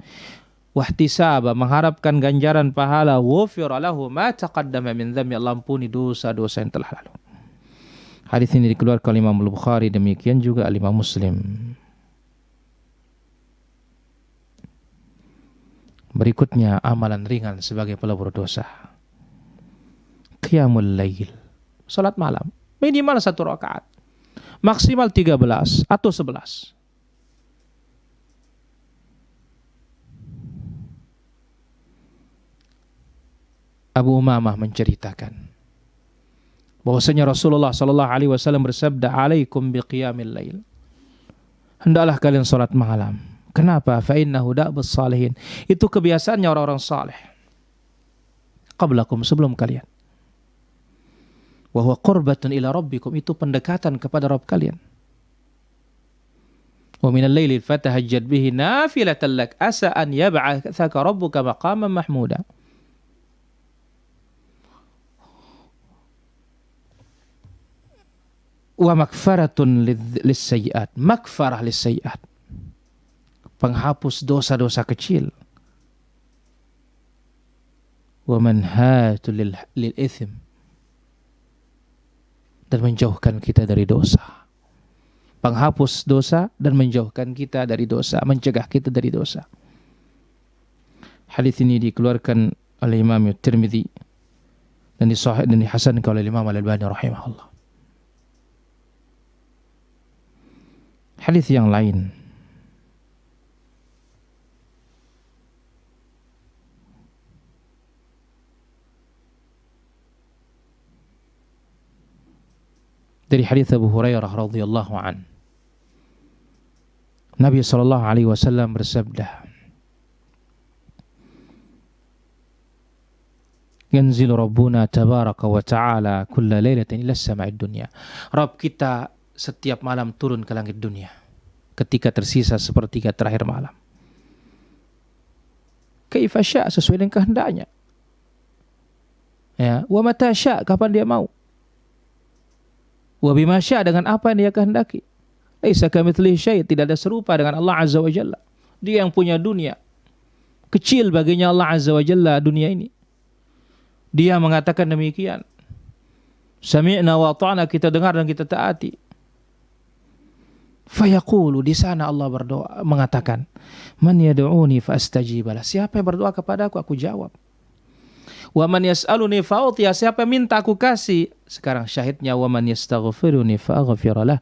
wahtisaba, mengharapkan ganjaran pahala, ghufira lahu ma taqaddama min dzambi, Allah ampuni dosa-dosa yang telah lalu. Hadis ini dikeluarkan oleh Imam Bukhari, demikian juga Imam Muslim. Berikutnya amalan ringan sebagai pelebur dosa. Qiyamul lail, salat malam, minimal 1 rakaat, maksimal 13 atau 11. Abu Umamah menceritakan bahwasanya Rasulullah sallallahu alaihi wasallam bersabda, "Alaikum biqiyamil lail." Hendaklah kalian salat malam. Kenapa? Fa innahu da'bus salihin. Itu kebiasaannya orang-orang saleh. Qablakum, sebelum kalian. Wa huwa qurbatun ila rabbikum, itu pendekatan kepada Rabb kalian. Wa minal laili fatahajjad bihi nafilatan lak asa an yab'atsaka rabbuka maqaman mahmuda. Wa makfaratun lis-sayyi'at, makfarah lis-sayyi'at, penghapus dosa-dosa kecil. Wa manhatul lil-itsm, dan menjauhkan kita dari dosa. Penghapus dosa dan menjauhkan kita dari dosa, mencegah kita dari dosa. Hadis ini dikeluarkan oleh Imam Tirmidzi dan disahih dan dihasankan oleh Imam Al-Albani rahimahullah. Hadis yang lain dari hadis Abu Hurairah radhiyallahu an, Nabi sallallahu alaihi wasallam bersabda, "Yanzilu Rabbuna tabaraka wa ta'ala kulla lailatin ila as-sama'id dunya." Rabb kita setiap malam turun ke langit dunia ketika tersisa sepertiga terakhir malam. Kaifa sya', sesuai dengan kehendaknya. Ya, wa mata sya', kapan dia mau. Wa bima sya', dengan apa yang dia kehendaki. Laisa kamitslihi syai', tidak ada serupa dengan Allah Azza wa Jalla. Dia yang punya dunia. Kecil baginya Allah Azza wa Jalla dunia ini. Dia mengatakan demikian. Sami'na wa ata'na, kita dengar dan kita taati. Fayaqulu, di sana Allah berdoa mengatakan, "Man yad'uni fa astajibalah." Siapa yang berdoa kepadaku, aku jawab. Wa man yas'aluni fa utiya, siapa yang minta aku kasih. Sekarang syahidnya, wa man yastaghfiruni fa aghfiralah.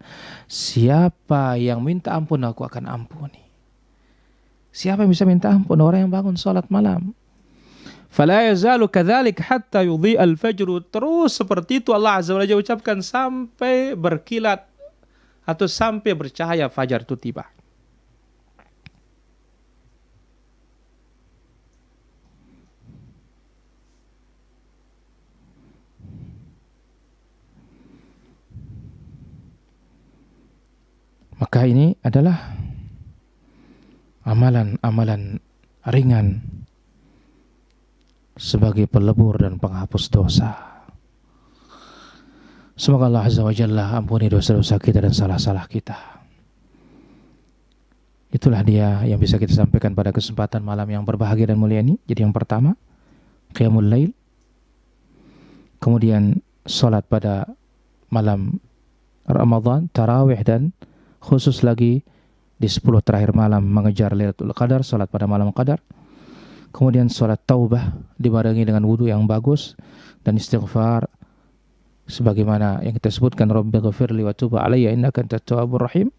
Siapa yang minta ampun, aku akan ampuni. Siapa yang bisa minta ampun? Orang yang bangun salat malam. Fala yazalu kadzalik hatta yudhi'al fajr. Terus seperti itu Allah Azza wa Jalla ucapkan sampai berkilat atau sampai bercahaya fajar itu tiba. Maka ini adalah amalan-amalan ringan sebagai pelebur dan penghapus dosa. Semoga Allah Azza wa Jalla ampuni dosa-dosa kita dan salah-salah kita. Itulah dia yang bisa kita sampaikan pada kesempatan malam yang berbahagia dan mulia ini. Jadi yang pertama, qiyamul lail. Kemudian salat pada malam Ramadan, tarawih, dan khusus lagi di 10 terakhir malam mengejar Lailatul Qadar, salat pada malam Qadar. Kemudian salat taubah dibarengi dengan wudu yang bagus dan istighfar sebagaimana yang kita sebutkan, Rabbighfirli wa tub alayya innaka antat tawwabur rahim.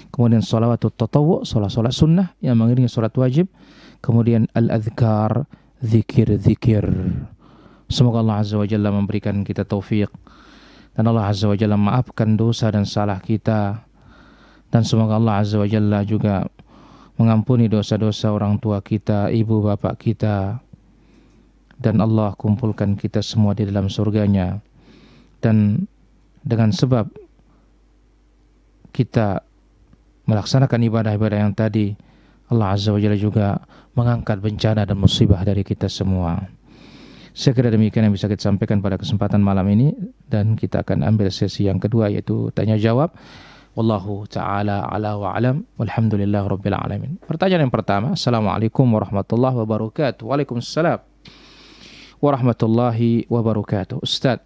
Kemudian shalawatut tatawwu, salat sunnah yang mengiringi salat wajib. Kemudian al-adhkar, zikir-zikir. Semoga Allah Azza wa Jalla memberikan kita taufik dan Allah Azza wa Jalla maafkan dosa dan salah kita. Dan semoga Allah Azza wa Jalla juga mengampuni dosa-dosa orang tua kita, ibu bapak kita, dan Allah kumpulkan kita semua di dalam surganya. Dan dengan sebab kita melaksanakan ibadah-ibadah yang tadi, Allah Azza wa Jalla juga mengangkat bencana dan musibah dari kita semua. Saya kira demikian yang bisa kita sampaikan pada kesempatan malam ini, dan kita akan ambil sesi yang kedua, yaitu tanya jawab. Wallahu ta'ala ala wa alam, walhamdulillah rabbil alamin. Pertanyaan yang pertama, Assalamualaikum warahmatullahi wabarakatuh. Waalaikumsalam warahmatullahi wabarakatuh. Ustaz,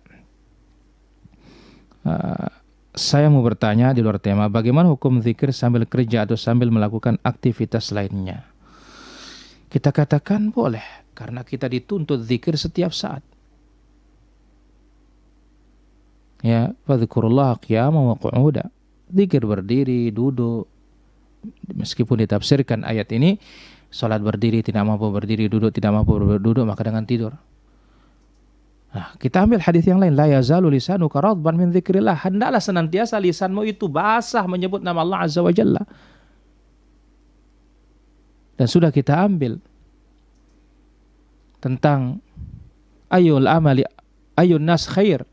saya mau bertanya di luar tema, bagaimana hukum zikir sambil kerja atau sambil melakukan aktivitas lainnya? Kita katakan boleh, karena kita dituntut zikir setiap saat. Ya, fadhkurullaha qiyaman wa qu'uda. Zikir berdiri, duduk. Meskipun ditafsirkan ayat ini, salat berdiri tidak mampu berdiri, duduk tidak mampu duduk, maka dengan tidur. Nah, kita ambil hadis yang lain, la yazalu lisanuka radban min dzikrillah. Hendaklah senantiasa lisanmu itu basah menyebut nama Allah Azza wa Jalla. Dan sudah kita ambil tentang ayul amali ayun nas khair.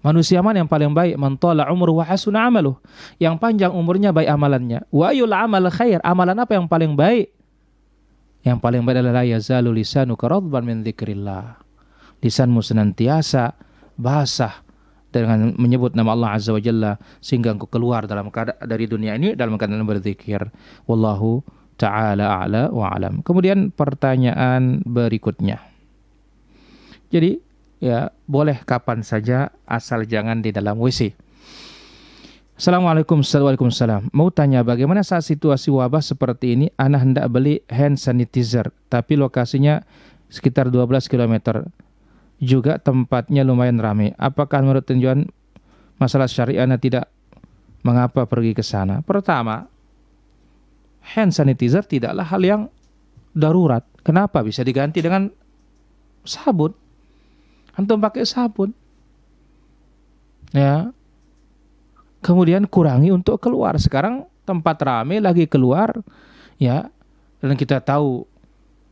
Manusia mana yang paling baik? Man tala umruhu wa hasuna amaluh. Yang panjang umurnya baik amalannya. Wa ayul amal khair. Amalan apa yang paling baik? Yang paling baik adalah la yazalu lisanuka radban min dzikrillah. Lisanmu senantiasa basah dengan menyebut nama Allah Azza wa Jalla sehingga engkau keluar dalam keadaan dari dunia ini dalam keadaan berzikir. Wallahu ta'ala a'la wa alam. Kemudian pertanyaan berikutnya. Jadi ya boleh kapan saja asal jangan di dalam WC. Assalamualaikum warahmatullahi wabarakatuh. Mau tanya bagaimana saat situasi wabah seperti ini ana hendak beli hand sanitizer tapi lokasinya sekitar 12 km. Juga tempatnya lumayan ramai. Apakah menurut tinjauan masalah syariah Anda tidak mengapa pergi ke sana? Pertama, hand sanitizer tidaklah hal yang darurat. Kenapa? Bisa diganti dengan sabun. Antum pakai sabun. Ya. Kemudian kurangi untuk keluar. Sekarang tempat ramai lagi keluar, ya. Dan kita tahu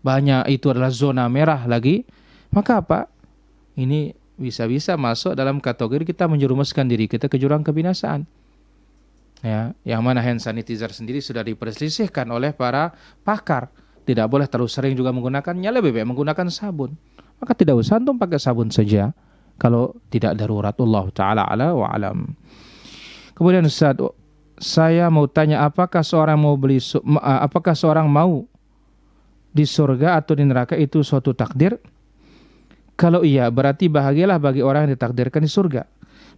banyak itu adalah zona merah lagi. Maka apa? Ini bisa-bisa masuk dalam kategori kita menjerumuskan diri kita ke jurang kebinasaan. Ya, yang mana hand sanitizer sendiri sudah diperselisihkan oleh para pakar. Tidak boleh terlalu sering juga menggunakannya, lebih baik menggunakan sabun. Maka tidak usah antum pakai sabun saja kalau tidak darurat. Allah Ta'ala ala wa alam. Kemudian Ustaz, saya mau tanya apakah seorang mau di surga atau di neraka itu suatu takdir? Kalau iya, berarti bahagialah bagi orang yang ditakdirkan di surga.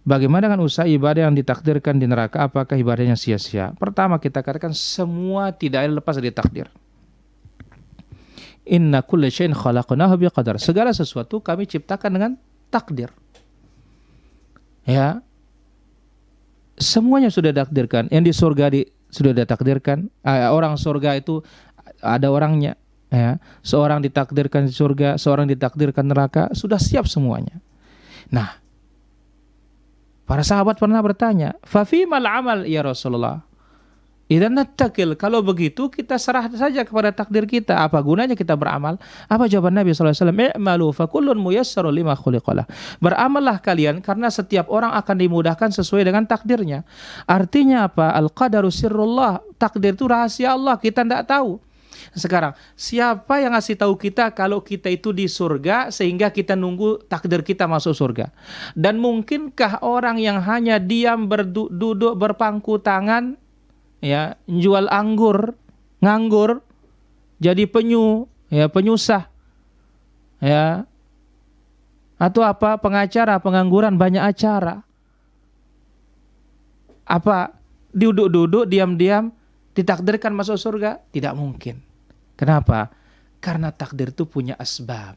Bagaimana dengan usaha ibadah yang ditakdirkan di neraka? Apakah ibadahnya sia-sia? Pertama kita katakan semua tidak lepas dari takdir. Inna kulla syai'in khalaqnahu biqadar. Segala sesuatu kami ciptakan dengan takdir. Ya. Semuanya sudah ditakdirkan. Yang di surga sudah ditakdirkan. Orang surga itu ada orangnya. Ya, seorang ditakdirkan di surga, seorang ditakdirkan neraka, sudah siap semuanya. Nah, para sahabat pernah bertanya, "Fa fimal amal ya Rasulullah?" Idzan nattakil, kalau begitu kita serah saja kepada takdir kita. Apa gunanya kita beramal? Apa jawaban Nabi sallallahu alaihi wasallam? "I'malu fa kullun muyassarun lima khuliqalah." Beramallah kalian karena setiap orang akan dimudahkan sesuai dengan takdirnya. Artinya apa? Al-qadaru sirrullah. Takdir itu rahasia Allah, kita tidak tahu. Sekarang, siapa yang ngasih tahu kita kalau kita itu di surga sehingga kita nunggu takdir kita masuk surga? Dan mungkinkah orang yang hanya diam duduk berpangku tangan, ya, jual anggur, nganggur, jadi penyusah, ya, atau apa, pengacara, pengangguran, banyak acara, apa, duduk-duduk, diam-diam, ditakdirkan masuk surga? Tidak mungkin. Kenapa? Karena takdir itu punya asbab.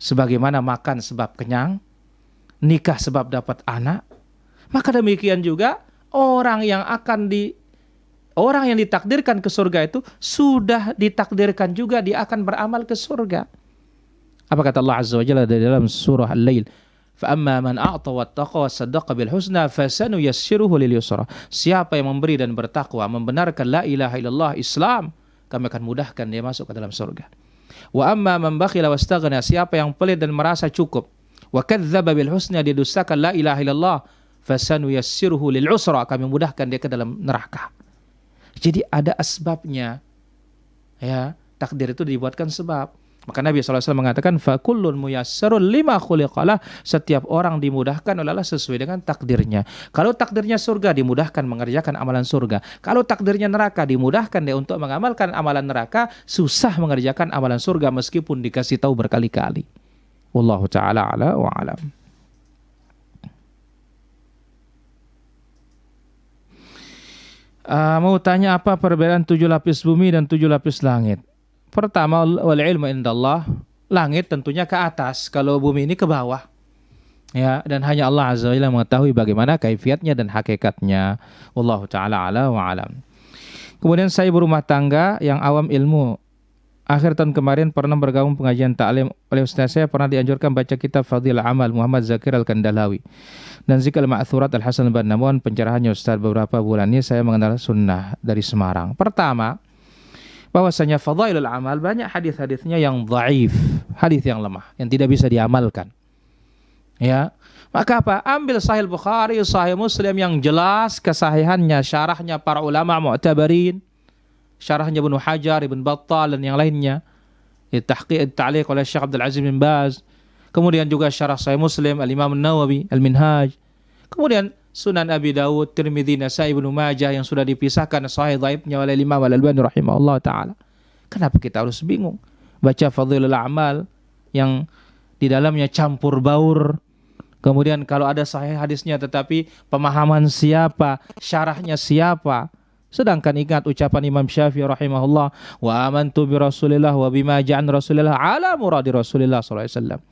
Sebagaimana makan sebab kenyang, nikah sebab dapat anak, maka demikian juga orang yang ditakdirkan ke surga itu sudah ditakdirkan juga dia akan beramal ke surga. Apa kata Allah Azza wa Jalla di dalam surah Al-Lail? فَأَمَّا مَنْ أَعْطَى وَاتَّقَى وَصَدَّقَ بِالْحُسْنَى فَسَنُيَسِّرُهُ لِلْيُسْرَى. Siapa yang memberi dan bertakwa, membenarkan la ilaha illallah, Islam, kami akan mudahkan dia masuk ke dalam surga. Wa amma man bakhila wastaghna, siapa yang pelit dan merasa cukup, wa kadzdzaba bil husna, dia dustakan la ilaha illallah, fasanuyassiruhu lil usra, kami mudahkan dia ke dalam neraka. Jadi ada asbabnya. Ya, takdir itu dibuatkan sebab. Maka Nabi SAW mengatakan fakullun muyassarun lima khuliqalah, setiap orang dimudahkan oleh Allah sesuai dengan takdirnya. Kalau takdirnya surga, dimudahkan mengerjakan amalan surga. Kalau takdirnya neraka, dimudahkan dia untuk mengamalkan amalan neraka, susah mengerjakan amalan surga meskipun dikasih tahu berkali-kali. Wallahu ta'ala ala wa alam. Mau tanya apa perbedaan 7 lapis bumi dan 7 lapis langit? Pertama, wal ilmu indallah, langit tentunya ke atas, kalau bumi ini ke bawah. Ya, dan hanya Allah Azza wa Jalla mengetahui bagaimana kaifiatnya dan hakikatnya. Wallahu taala ala wa alam. Kemudian saya berumah tangga yang awam ilmu. akhir tahun kemarin pernah bergabung pengajian taklim oleh ustaz saya, pernah dianjurkan baca kitab Fadhil Amal Muhammad Zakir Al-Kandalawi dan Zikr Al-Ma'thurat Al-Hasan Al-Banna. Namun pencerahannya ustaz, beberapa bulan ini saya mengenal sunnah dari Semarang. Pertama, bahwasanya Fadhailul Amal banyak hadis-hadisnya yang dhaif, hadis yang lemah, yang tidak bisa diamalkan. Ya, maka apa? Ambil Sahih Bukhari, Sahih Muslim yang jelas kesahihannya, syarahnya para ulama mu'tabarin, syarahnya Ibnu Hajar, Ibn Battal dan yang lainnya. Tahqiq ta'liq oleh Syekh Abdul Aziz bin Baz. Kemudian juga syarah Sahih Muslim Al-Imam An-Nawawi, Al-Minhaj. Kemudian Sunan Abi Dawud, Tirmidzi, Nasai, Ibnu Majah yang sudah dipisahkan sahih dhaifnya oleh Imam Al-Albani rahimahullah taala. Kenapa kita harus bingung baca Fadhilul Amal yang di dalamnya campur baur? Kemudian kalau ada sahih hadisnya tetapi pemahaman siapa, syarahnya siapa? Sedangkan ingat ucapan Imam Syafi'i rahimahullah, wa amantu bi Rasulillah wa bima ja'an Rasulillah ala muradi Rasulillah sallallahu alaihi wasallam.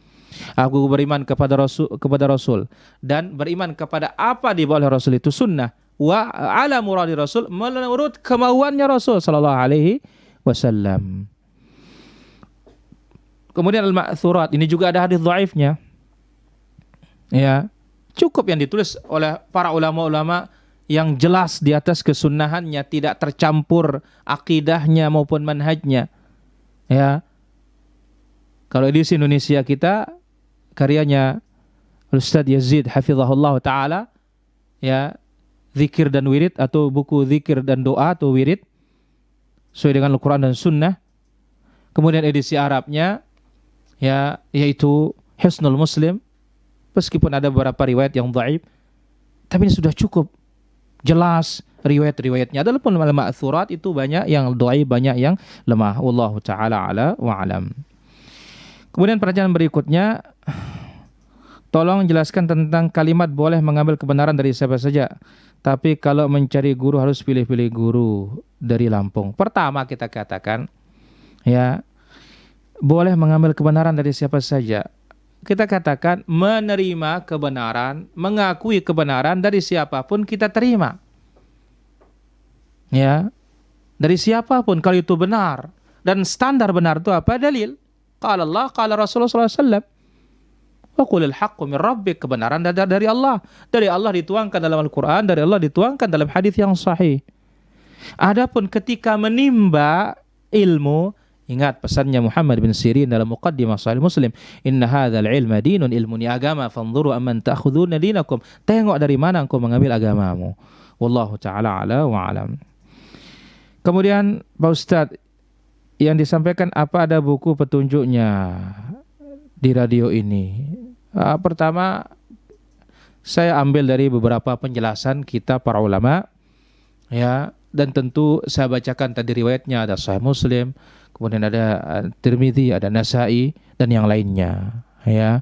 Aku beriman kepada Rasul dan beriman kepada apa dibawa oleh Rasul itu sunnah, wa ala muradi Rasul, menurut kemauannya Rasul sallallahu alaihi wasallam. Kemudian al-ma'thurat, ini juga ada hadis dhaifnya. Ya, cukup yang ditulis oleh para ulama-ulama yang jelas di atas kesunnahannya, tidak tercampur akidahnya maupun manhajnya. Ya, kalau edisi Indonesia kita, karyanya Ustaz Yazid hafizahullah taala, ya, zikir dan wirid, atau buku zikir dan doa atau wirid sesuai dengan Al-Quran dan Sunnah. Kemudian edisi Arabnya, ya, yaitu Hisnul Muslim. Meskipun ada beberapa riwayat yang dhaif, tapi ini sudah cukup jelas riwayat-riwayatnya. Adapun al-ma'thurat itu banyak yang dhaif, banyak yang lemah. Wallahu taala ala wa alam. Kemudian pertanyaan berikutnya, tolong jelaskan tentang kalimat boleh mengambil kebenaran dari siapa saja, tapi kalau mencari guru harus pilih-pilih guru dari Lampung. Pertama kita katakan, ya, boleh mengambil kebenaran dari siapa saja. Kita katakan menerima kebenaran, mengakui kebenaran dari siapapun kita terima. Ya, dari siapapun kalau itu benar. Dan standar benar itu apa? Dalil. Qala Allah, qala Rasulullah sallallahu alaihi wasallam. Wa qulil haqqu min rabbik, kebenaran dari Allah. Dari Allah dituangkan dalam Al-Qur'an, dari Allah dituangkan dalam hadis yang sahih. Adapun ketika menimba ilmu, ingat pesannya Muhammad bin Sirin dalam Muqaddimah Sahih Muslim, inna hadzal ilma dinun, ilmu ni agama, fanzuru amman ta'khuduna dinakum, tengok dari mana engkau mengambil agamamu. Wallahu taala ala wa alam. Kemudian Pak Ustadz, yang disampaikan apa ada buku petunjuknya di radio ini? Pertama, saya ambil dari beberapa penjelasan kita para ulama, ya, dan tentu saya bacakan tadi riwayatnya, ada Sahih Muslim, kemudian ada Tirmidzi, ada Nasai dan yang lainnya. Ya,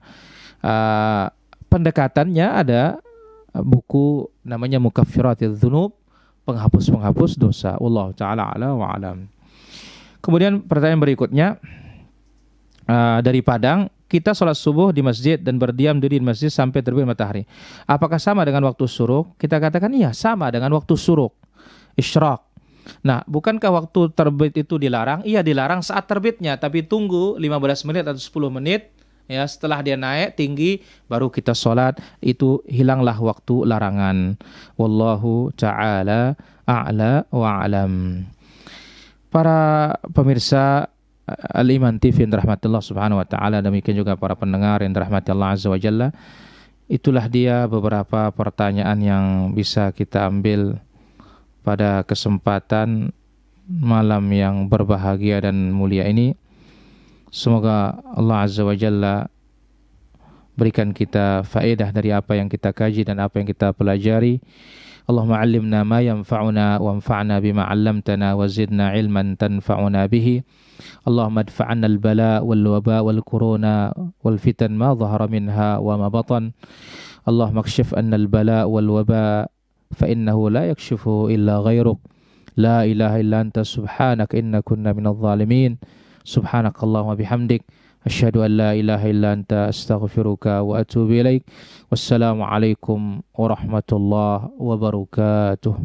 pendekatannya ada buku namanya Mukaffiratidz Dzunub, penghapus-penghapus dosa. Wallahu taala ala wa alam. Kemudian pertanyaan berikutnya, dari Padang, kita sholat subuh di masjid dan berdiam diri di masjid sampai terbit matahari. Apakah sama dengan waktu syuruk? Kita katakan iya, sama dengan waktu syuruk, isyraq. Nah, bukankah waktu terbit itu dilarang? Iya, dilarang saat terbitnya, tapi tunggu 15 menit atau 10 menit, ya, setelah dia naik tinggi baru kita sholat, itu hilanglah waktu larangan. Wallahu ta'ala a'la wa alam. Para pemirsa Al-Iman TV yang dirahmati Allah subhanahu wa ta'ala, demikian juga para pendengar yang dirahmati Allah azza wa jalla, itulah dia beberapa pertanyaan yang bisa kita ambil pada kesempatan malam yang berbahagia dan mulia ini. Semoga Allah azza wa jalla berikan kita faedah dari apa yang kita kaji dan apa yang kita pelajari. Allahumma 'allimna ma yanfa'una wanfa'na bima 'allamtana wa zidna 'ilman tanfa'una bihi. Allahumma adfa'na al-bala wal waba wal corona wal fitan ma dhahara minha wa ma batan. Allahumma kshif anna al-bala wal waba fa innahu la yakshifuhu illa ghairuk. La ilaha illa anta subhanaka inna kunna minadh dhalimin. Subhanakallahumma bihamdik, asyhadu an la ilaha illa anta astaghfiruka wa atubu ilaik. Wassalamu alaikum warahmatullahi wabarakatuh.